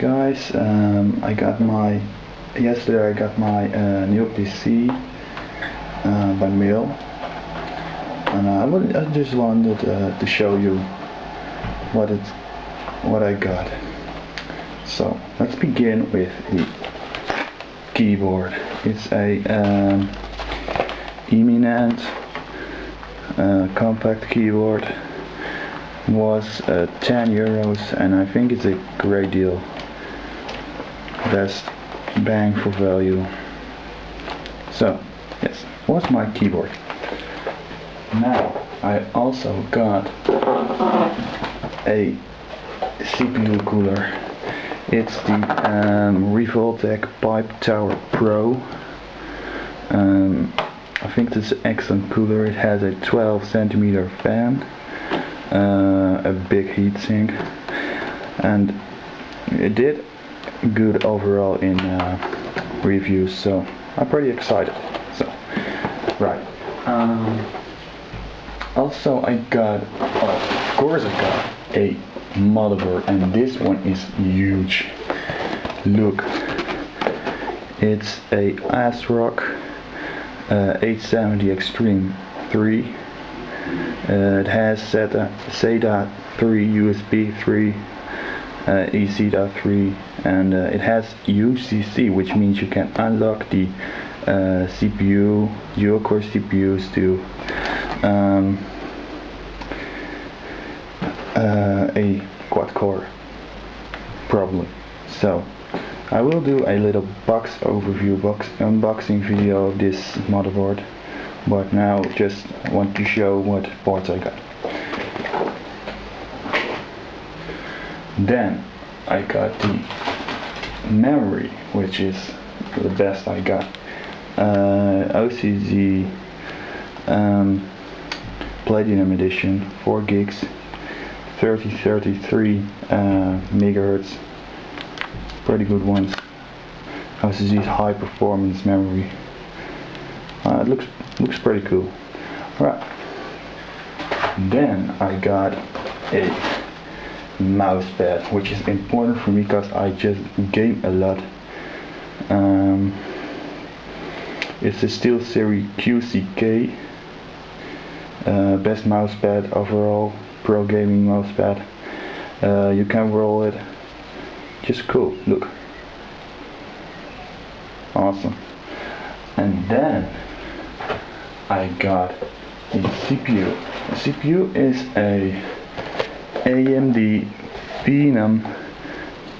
Hi guys, yesterday I got my new PC by mail, and I just wanted to show you what I got. So let's begin with the keyboard. It's a Eminent compact keyboard. Was €10, and I think it's a great deal. Best bang for value. So yes, what's my keyboard? Now I also got a CPU cooler. It's the Revoltech Pipe Tower Pro. I think this is an excellent cooler. It has a 12cm fan, a big heatsink, and it did good overall in reviews, so I'm pretty excited. So right, also I got, of course I got a motherboard, and this one is huge. Look, it's a ASRock 870 Extreme 3. It has SATA 3, USB 3, EC.3, and it has UCC, which means you can unlock the CPU, dual-core CPUs to a quad-core probably. So I will do a little box unboxing video of this motherboard, but now just want to show what parts I got. Then I got the memory, which is the best I got. OCZ Platinum Edition, 4 gigs, 3033 megahertz, pretty good ones. OCZ's high performance memory. It looks pretty cool. Alright. Then I got a mouse pad, which is important for me because I just game a lot. It's a SteelSeries QCK, best mouse pad overall, pro gaming mouse pad. You can roll it, just cool. Look, awesome. And then I got the CPU. The CPU is a AMD Phenom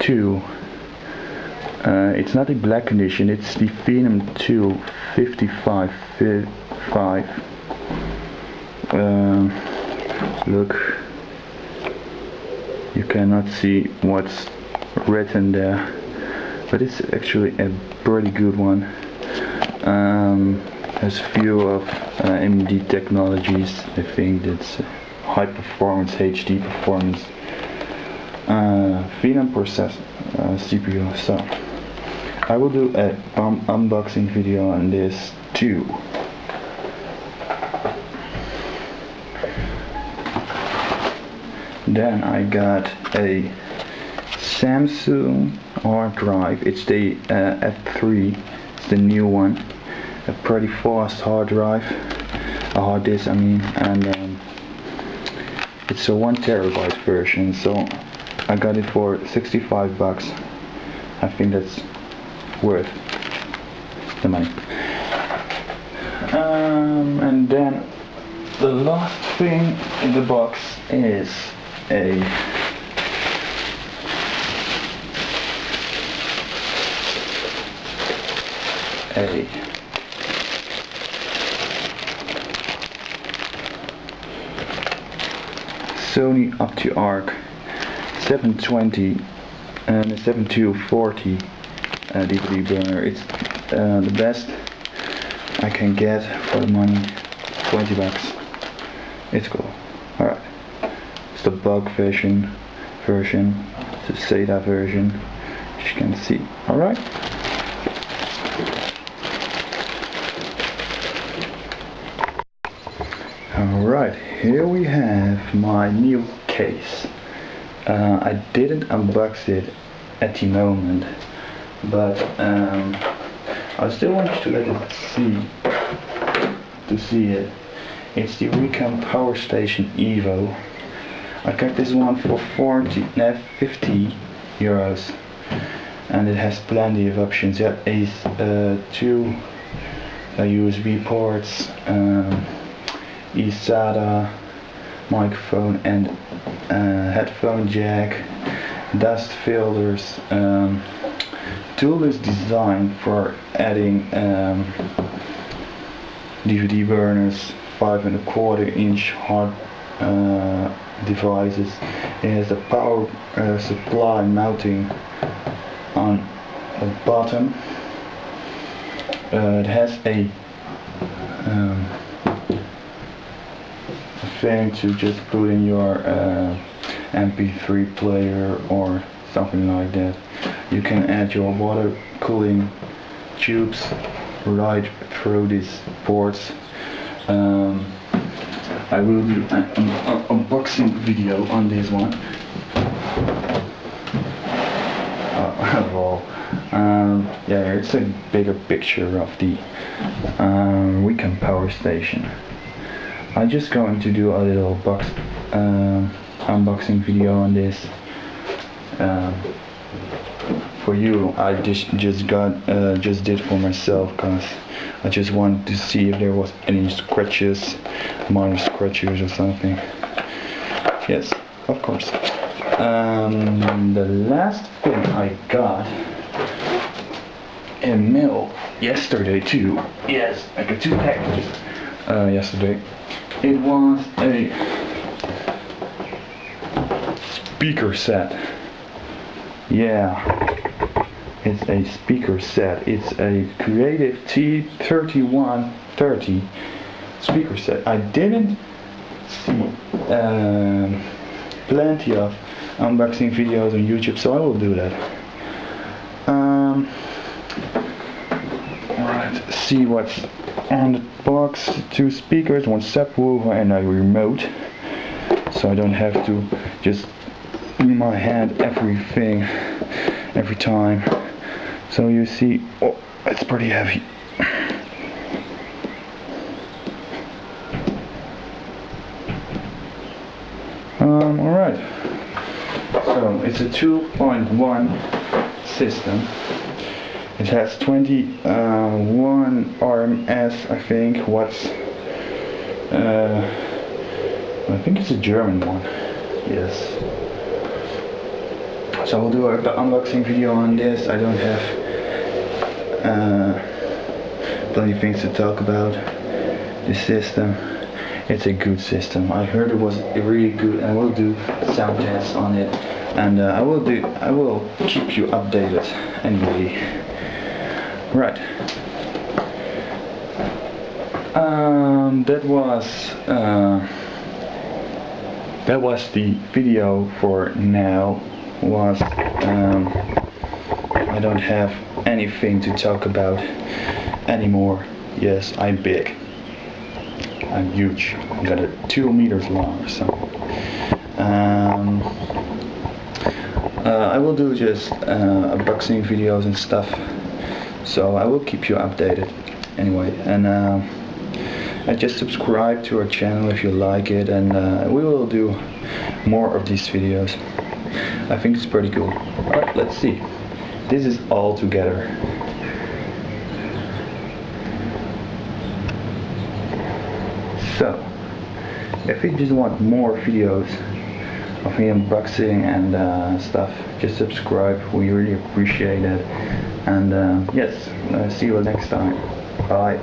2. It's not a black condition, it's the Phenom 2 5555. Look, you cannot see what's written there, but it's actually a pretty good one. Has a few of AMD technologies. I think that's high performance, HD performance, Phenom processor CPU. So I will do a unboxing video on this too. Then I got a Samsung hard drive. It's the F3. It's the new one. A pretty fast hard drive, a hard disk I mean, and it's a 1 terabyte version, so I got it for $65. I think that's worth the money. And then the last thing in the box is a Sony OptiArc 720 and a 7240 DVD burner. It's the best I can get for the money, $20. It's cool. Alright, it's the bug version, it's the SATA version, as you can see. Alright. Alright, here we have my new case. I didn't unbox it at the moment, but I still want you to let it see it. It's the Recam Power Station Evo. I got this one for 50 euros, and it has plenty of options. Yeah, two USB ports, eSATA microphone, and headphone jack, dust filters. Tool is designed for adding DVD burners, 5.25-inch hard devices. It has a power supply mounting on the bottom. It has a thing to just put in your MP3 player or something like that. You can add your water cooling tubes right through these ports. I will do an unboxing video on this one. Yeah, it's a bigger picture of the Recam Power Station. I'm just going to do a little unboxing video on this. For you, I just did for myself, cause I just wanted to see if there was any scratches, minor scratches or something. Yes, of course. The last thing I got in mail yesterday too. Yes, I got 2 packages yesterday. It was a speaker set. Yeah, it's a speaker set. It's a Creative T3130 speaker set. I didn't see plenty of unboxing videos on YouTube, so I will do that. Alright, see what's on the box. 2 speakers, 1 subwoofer, and a remote, so I don't have to just in my hand everything every time. So you see, oh, it's pretty heavy. Alright, so it's a 2.1 system. It has 21 RMS, I think, watts. I think it's a German one. Yes. So we'll do the unboxing video on this. I don't have plenty of things to talk about. This system, it's a good system. I heard it was really good, and we'll do sound tests on it, and I will keep you updated anyway. Right. That was the video for now. I don't have anything to talk about anymore. Yes, I'm big. I'm huge. I got it 2 meters long or something. I will do just unboxing videos and stuff, so I will keep you updated anyway. And just subscribe to our channel if you like it, and we will do more of these videos. I think it's pretty cool. Alright, let's see. This is all together. So, if you just want more videos of me unboxing and stuff, just subscribe. We really appreciate it. And yes, see you next time. Bye.